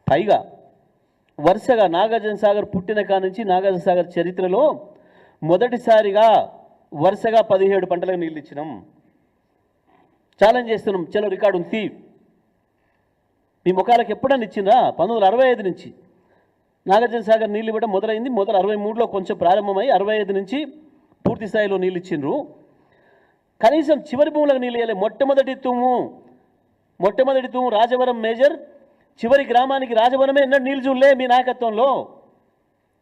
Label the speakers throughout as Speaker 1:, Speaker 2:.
Speaker 1: పైగా వరుసగా నాగార్జున సాగర్ పుట్టిన కాడ నుంచి నాగార్జున సాగర్ చరిత్రలో మొదటిసారిగా వరుసగా 17 పంటలకు నీళ్ళు ఇచ్చినాం. ఛాలెంజ్ చేస్తున్నాం, చలో రికార్డు ఉంది. మీ ముఖాలకు ఎప్పుడన్నా ఇచ్చిందా? 1965 నుంచి నాగార్జున సాగర్ నీళ్ళు ఇవ్వడం మొదలైంది. 63లో కొంచెం ప్రారంభమై 65 నుంచి పూర్తి స్థాయిలో నీళ్ళు ఇచ్చిండ్రు. కనీసం చివరి భూములకు నీళ్ళు ఇవ్వలే. మొట్టమొదటి తూము రాజవరం మేజర్, చివరి గ్రామానికి రాజవరమే ఎన్నడూ నీళ్ళు చూడలే మీ నాయకత్వంలో.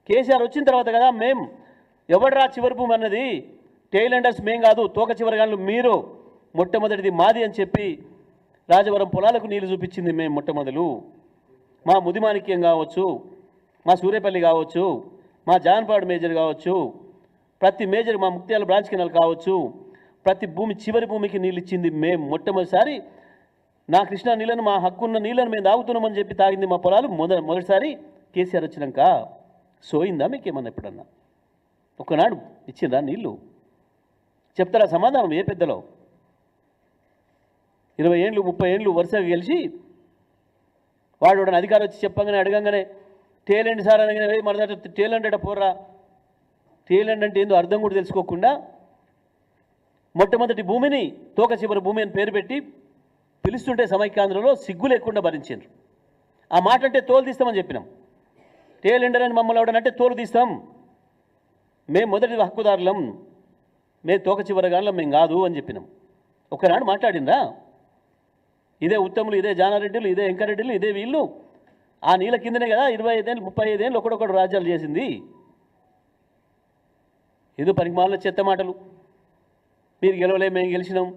Speaker 1: కేసీఆర్ వచ్చిన తర్వాత కదా మేం ఎవడరా చివరి భూమి అన్నది, టెయిల్ ఎండర్స్ మేం కాదు, తోక చివరి గాళ్ళు మీరు, మొట్టమొదటిది మాది అని చెప్పి రాజవరం పొలాలకు నీళ్లు చూపించింది మేము మొట్టమొదలు. మా ముదిమాణిక్యం కావచ్చు, మా సూర్యపల్లి కావచ్చు, మా జాన్పాడు మేజర్ కావచ్చు, ప్రతి మేజర్, మా ముక్త్యాల బ్రాంచ్ కెనాల్ కావచ్చు, ప్రతి భూమి చివరి భూమికి నీళ్ళు ఇచ్చింది మేము. మొట్టమొదటిసారి నా కృష్ణా నీళ్ళను, మా హక్కున్న నీళ్ళను మేము తాగుతున్నామని చెప్పి తాగింది మా పొలాలు మొదటిసారి కేసీఆర్ వచ్చినాక. సోయిందా మీకేమన్నా ఎప్పుడన్నా? ఒక్కనాడు ఇచ్చిందా నీళ్ళు? చెప్తారా సమాధానం? ఏ పెద్దలో 20 ఏళ్ళు 30 ఏళ్ళు వరుసగా గెలిచి వాడు అధికారం వచ్చి చెప్పగానే అడగంగానే టేలెంట్ సార్ అనగానే మన టేలెంట్ అట పోర్రా, టేలెంట్ అంటే ఏందో అర్థం కూడా తెలుసుకోకుండా మొట్టమొదటి భూమిని తోక చివరి భూమి అని పేరు పెట్టి పిలుస్తుంటే సమైక్యాంధ్రలో సిగ్గు లేకుండా భరించారు. ఆ మాట అంటే తోలు తీస్తామని చెప్పినాం. టేలెండర్ అని మమ్మల్ని ఎవడనంటే తోలు తీస్తాం, మేము మొదటి హక్కుదారులం, మేము తోక చివరగాళ్ళం మేము కాదు అని చెప్పినాం. ఒకనాడు మాట్లాడిందా? ఇదే ఉత్తములు, ఇదే జానారెడ్డిలు, ఇదే వెంకరెడ్డిలు, ఇదే వీళ్ళు ఆ నీళ్ళ కిందనే కదా 25 ఏళ్ళు 35 ఏళ్ళు ఒకడొకడు రాజ్యాలు చేసింది. ఏదో పనికిమాలిన చెత్త మాటలు. మీరు గెలవలే, మేము గెలిచినాం,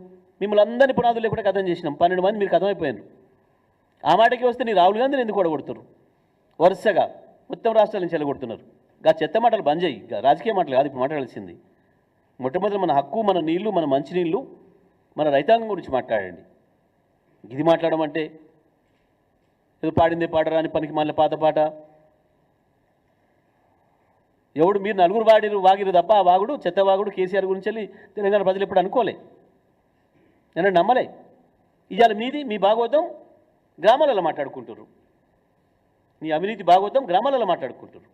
Speaker 1: మిమ్మల్ని అందరినీ పునాదులు లేకుండా కథం చేసినాం. 12 మంది మీరు కథమైపోయారు. ఆ మాటకి వస్తే నీ రాహుల్ గాంధీని ఎందుకు కొడగొడుతున్నారు? వరుసగా మొత్తం రాష్ట్రాల నుంచి వెళ్ళగొడుతున్నారు. గా చెత్త మాటలు బంద్ చేయి, రాజకీయ మాటలు కాదు ఇప్పుడు మాట్లాడాల్సింది. మొట్టమొదటి మన హక్కు, మన నీళ్లు, మన మంచినీళ్ళు, మన రైతాంగం గురించి మాట్లాడండి. ఇది మాట్లాడమంటే ఏదో పాడిందే పాడరా అని పనికి మళ్ళీ పాత పాట. ఎవడు మీరు నలుగురు వాగిరు తప్ప ఆ వాగుడు, చెత్త వాగుడు కేసీఆర్ గురించి వెళ్ళి తెలంగాణ ప్రజలు ఎప్పుడు అనుకోలే, నేను నమ్మలే. ఇవాళ మీది మీ భాగవతం గ్రామాలలో మాట్లాడుకుంటారు, నీ అవినీతి భాగవతం గ్రామాలలో మాట్లాడుకుంటారు.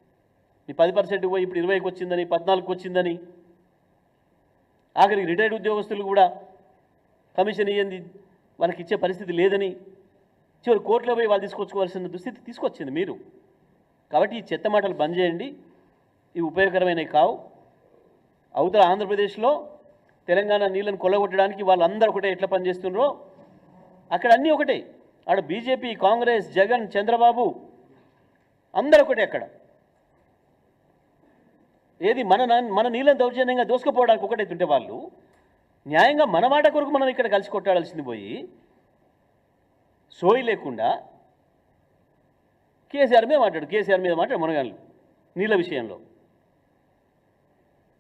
Speaker 1: నీ 10% పోయి ఇప్పుడు 20కి వచ్చిందని, 14కి వచ్చిందని, ఆఖరికి రిటైర్డ్ ఉద్యోగస్తులు కూడా కమిషన్ ఇయ్యంది వాళ్ళకి ఇచ్చే పరిస్థితి లేదని చివరి కోర్టులో పోయి వాళ్ళు తీసుకొచ్చుకోవాల్సిన దుస్థితి తీసుకొచ్చింది మీరు. కాబట్టి ఈ చెత్త మాటలు బంద్ చేయండి, ఇవి ఉపయోగకరమైనవి కావు. అవతల ఆంధ్రప్రదేశ్లో తెలంగాణ నీళ్ళను కొల్లగొట్టడానికి వాళ్ళందరూ ఒకటే ఎట్లా పనిచేస్తున్నారో అక్కడ అన్నీ ఒకటే. ఆడ బీజేపీ, కాంగ్రెస్, జగన్, చంద్రబాబు అందరూ ఒకటే. అక్కడ ఏది మన నీళ్ళని దౌర్జన్యంగా దోసుకుపోవడానికి ఒకటైతుంటే వాళ్ళు న్యాయంగా మన మాట కొరకు మనం ఇక్కడ కలిసి కొట్టాడాల్సింది పోయి సోయి లేకుండా కేసీఆర్ మీద మాట్లాడు మునగాళ్ళు నీళ్ళ విషయంలో.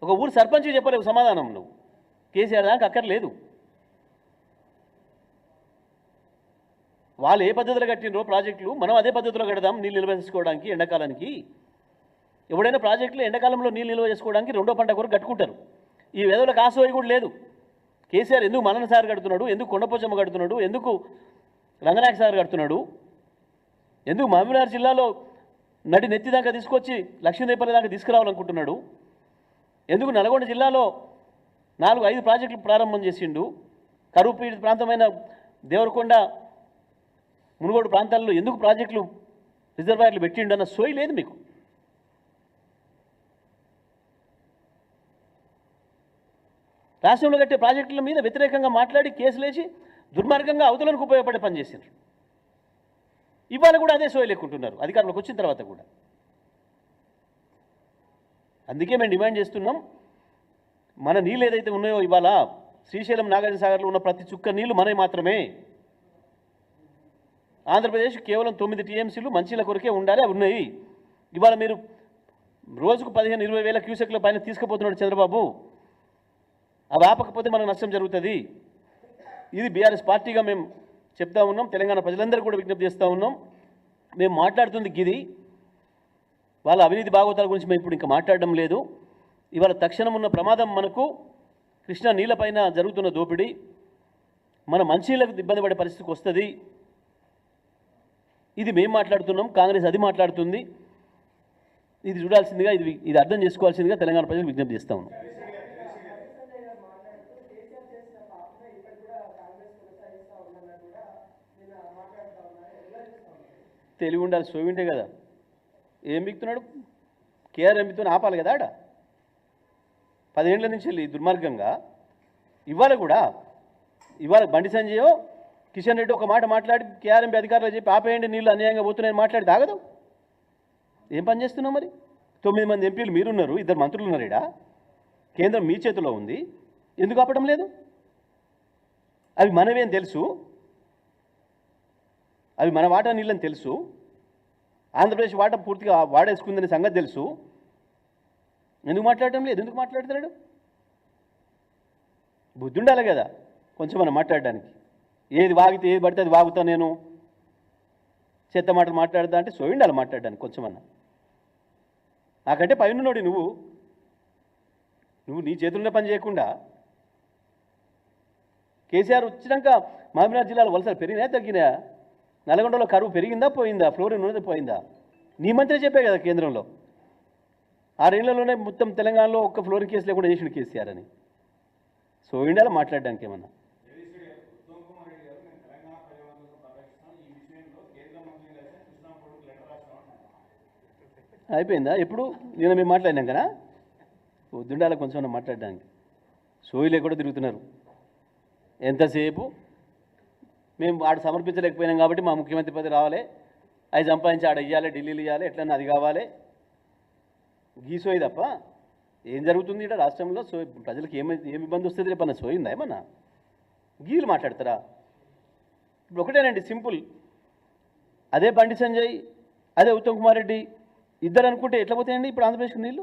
Speaker 1: ఒక ఊరు సర్పంచ్ చెప్పలేవు సమాధానం నువ్వు. కేసీఆర్ దాకా అక్కర్లేదు. వాళ్ళు ఏ పద్ధతిలో కట్టినరో ప్రాజెక్టులు మనం అదే పద్ధతిలో కడదాం నీళ్ళు నిల్వ చేసుకోవడానికి. ఎండాకాలానికి ఎవడైనా ప్రాజెక్టులు ఎండాకాలంలో నీళ్ళు నిల్వ చేసుకోవడానికి రెండో పంట కొరకు కట్టుకుంటారు. ఈ వెదవులకు ఆసోయి కూడా లేదు. కేసీఆర్ ఎందుకు మనన సార్ కడుతున్నాడు, ఎందుకు కొండపోచమ్మ కడుతున్నాడు, ఎందుకు రంగనాయక సార్ కడుతున్నాడు, ఎందుకు మహబూబ్నగర్ జిల్లాలో నడి నెత్తి దాకా తీసుకొచ్చి లక్ష్మీదేపల్లి దాకా తీసుకురావాలనుకుంటున్నాడు, ఎందుకు నల్గొండ జిల్లాలో 4-5 ప్రాజెక్టులు ప్రారంభం చేసిండు, కరువు పీడిత ప్రాంతమైన దేవరకొండ, మునుగోడు ప్రాంతాల్లో ఎందుకు ప్రాజెక్టులు రిజర్వాయర్లు పెట్టిండు అన్న సోయి లేదు మీకు. రాష్ట్రంలో కట్టే ప్రాజెక్టుల మీద వ్యతిరేకంగా మాట్లాడి కేసులేసి దుర్మార్గంగా అవతలకు ఉపయోగపడే పని చేసిండ్రు. ఇవాళ కూడా అదే సోయి లేకుంటున్నారు అధికారంలోకి వచ్చిన తర్వాత కూడా. అందుకే మేము డిమాండ్ చేస్తున్నాం, మన నీళ్ళు ఏదైతే ఉన్నాయో ఇవాళ శ్రీశైలం, నాగార్జున సాగర్లో ఉన్న ప్రతి చుక్క నీళ్లు మనవి మాత్రమే. ఆంధ్రప్రదేశ్ కేవలం 9 టీఎంసీలు మంచిల కొరకే ఉండాలి, అవి ఉన్నాయి. ఇవాళ మీరు రోజుకు 15-20 వేల క్యూసెక్ల పైన తీసుకుపోతున్నాడు చంద్రబాబు. అవి ఆపకపోతే మనకు నష్టం జరుగుతుంది. ఇది బీఆర్ఎస్ పార్టీగా మేము చెప్తా ఉన్నాం, తెలంగాణ ప్రజలందరూ కూడా విజ్ఞప్తి చేస్తూ ఉన్నాం. మేము మాట్లాడుతుంది గిది, వాళ్ళ అవినీతి భాగవతాల గురించి మేము ఇప్పుడు ఇంకా మాట్లాడడం లేదు. ఇవాళ తక్షణం ఉన్న ప్రమాదం మనకు కృష్ణా నీళ్ళపైన జరుగుతున్న దోపిడీ, మన మంచినీళ్ళకు ఇబ్బంది పడే పరిస్థితికి వస్తుంది. ఇది మేము మాట్లాడుతున్నాం, కాంగ్రెస్ అది మాట్లాడుతుంది. ఇది చూడాల్సిందిగా ఇది అర్థం చేసుకోవాల్సిందిగా తెలంగాణ ప్రజలకు విజ్ఞప్తి చేస్తా ఉన్నాం. తెలివి ఉండాలి, సోవింటే కదా. ఏం బిక్తున్నాడు? కేఆర్ ఎంపితో ఆపాలి కదా ఆడ. 10 ఏళ్ల నుంచి వెళ్ళి దుర్మార్గంగా ఇవాళ బండి సంజయో కిషన్ రెడ్డి ఒక మాట మాట్లాడి కేఆర్ఎంపీ అధికారులు చెప్పి ఆపేయండి, నీళ్ళు అన్యాయంగా పోతున్నాయని మాట్లాడి తాగదు. ఏం పని చేస్తున్నాం మరి? 9 మంది ఎంపీలు మీరున్నారు, 2 మంత్రులు ఉన్నారు. ఇక్కడ కేంద్రం మీ చేతిలో ఉంది, ఎందుకు ఆపడం లేదు? అవి మనవేం తెలుసు, అవి మన వాటా నీళ్ళని తెలుసు, ఆంధ్రప్రదేశ్ వాటా పూర్తిగా వాడేసుకుందనే సంగతి తెలుసు. ఎందుకు మాట్లాడటం లేదు? ఎందుకు మాట్లాడుతున్నాడు? బుద్ధి ఉండాలి కదా కొంచెం మనం మాట్లాడడానికి. ఏది వాగితే ఏది పడితే అది వాగుతా, నేను చెత్త మాటలు మాట్లాడతా అంటే సోయిండాలి మాట్లాడడానికి కొంచెమన్నా. నాకంటే పైనున్నోడి నువ్వు నీ చేతుల్లో పని చేయకుండా. కేసీఆర్ వచ్చినాక మహబూబ్నగర్ జిల్లాలో వలసలు పెరిగినా తగ్గినా? నల్గొండలో కరువు పెరిగిందా పోయిందా? ఫ్లోరిన్ ఉన్నది పోయిందా? నీ మంత్రి చెప్పే కదా కేంద్రంలో 6 ఏళ్లలోనే మొత్తం తెలంగాణలో ఒక్క ఫ్లోరిన్ కేసు లేకుండా చేసిన కేసీఆర్ అని. సో ఇండియాలో మాట్లాడడానికి ఏమన్నా అయిపోయిందా? ఎప్పుడు నేను మేము మాట్లాడినాం కదా, వద్దుండాలి కొంచెం మాట్లాడడానికి. సోయి లేకుండా తిరుగుతున్నారు ఎంతసేపు. మేము ఆడ సమర్పించలేకపోయినాం కాబట్టి మా ముఖ్యమంత్రి పదవి రావాలి, అవి సంపాదించి ఆడ ఇవ్వాలి, ఢిల్లీలో ఇవ్వాలి, ఎట్లన్నా అది కావాలి. గీసోయి తప్ప ఏం జరుగుతుంది ఇక్కడ రాష్ట్రంలో? ప్రజలకు ఏమి ఇబ్బంది వస్తుంది రేపన్నా? సోయిందా ఏమన్నా? గీలు మాట్లాడతారా? ఇప్పుడు ఒకటేనండి సింపుల్. అదే బండి సంజయ్, అదే ఉత్తమ్ కుమార్ రెడ్డి ఇద్దరు అనుకుంటే ఎట్లా పోతాయండి ఇప్పుడు ఆంధ్రప్రదేశ్కి నీళ్ళు?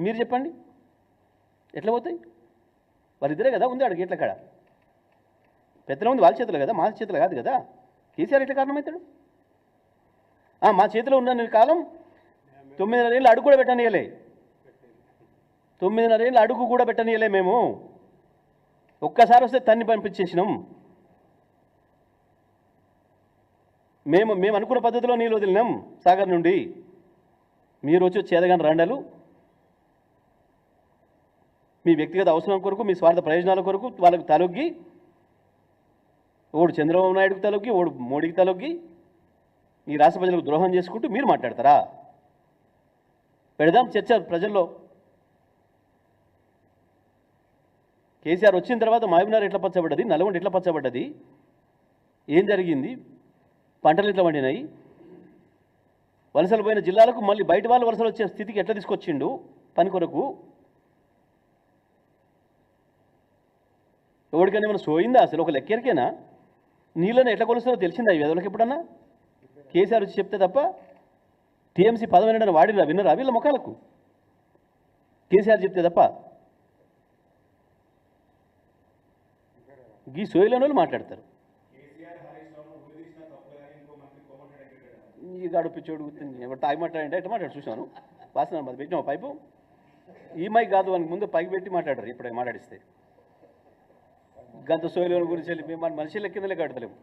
Speaker 1: మీరు చెప్పండి, ఎట్లా పోతాయి? వాళ్ళిద్దరే కదా ఉంది ఆడ గేట్ల కాడ. పెత్తనం ఉంది వాళ్ళ చేతిలో కదా, మా చేతిలో కాదు కదా. కేసీఆర్ ఎట్లా కారణమవుతాడు? మా చేతిలో ఉన్న కాలం 9.5 ఏళ్ళు అడుగు కూడా పెట్టనీయలే. 9.5 ఏళ్ళు అడుగు కూడా పెట్టనీయలే మేము. ఒక్కసారి వస్తే తన్ని పంపించేసినాం. మేము అనుకున్న పద్ధతిలో నీళ్ళు వదిలినాం సాగర్ నుండి. మీరు వచ్చి చేదగాని రండలు మీ వ్యక్తిగత అవసరం కొరకు, మీ స్వార్థ ప్రయోజనాల కొరకు వాళ్ళకు తలొగ్గి, ఓడు చంద్రబాబు నాయుడుకి తలొగ్గి, ఓడు మోడీకి తలొగ్గి, ఈ రాష్ట్ర ప్రజలకు ద్రోహం చేసుకుంటూ మీరు మాట్లాడతారా? పెడదాం చర్చ ప్రజల్లో. కేసీఆర్ వచ్చిన తర్వాత మహబూబ్నగర్ ఎట్లా పచ్చబడ్డది, నల్గొండ ఎట్లా పచ్చబడ్డది, ఏం జరిగింది, పంటలు ఎట్లా పండినాయి, వలసలు పోయిన జిల్లాలకు మళ్ళీ బయట వాళ్ళు వలసలు వచ్చే స్థితికి ఎట్లా తీసుకొచ్చిండు పని కొరకు. ఎవరికైనా ఏమైనా సోయిందా అసలు? ఒక లెక్కెరికేనా? నీళ్ళని ఎట్లా కొలుస్తారో తెలిసిందా ఈ వెదవులకు ఎప్పుడన్నా? కేసీఆర్ వచ్చి చెప్తే తప్ప టీఎంసీ 10 వాడిరా విన్నరా వీళ్ళ ముఖాలకు? కేసీఆర్ చెప్తే తప్ప గీ సోయిలోని వాళ్ళు మాట్లాడతారు. ఈ గాడు పిచ్చోడు ఎవరు తాగి మాట్లాడంటే ఎట్లా మాట్లాడు చూసాను. వాసన అది పెట్టినా పైపు ఈ మైక్ కాదు అని ముందు పైకి పెట్టి మాట్లాడరు. ఇప్పుడు మాట్లాడిస్తే గంత సోయిలోని గురించి వెళ్ళి మేము మనిషి లెక్కిందలే కడతలేము.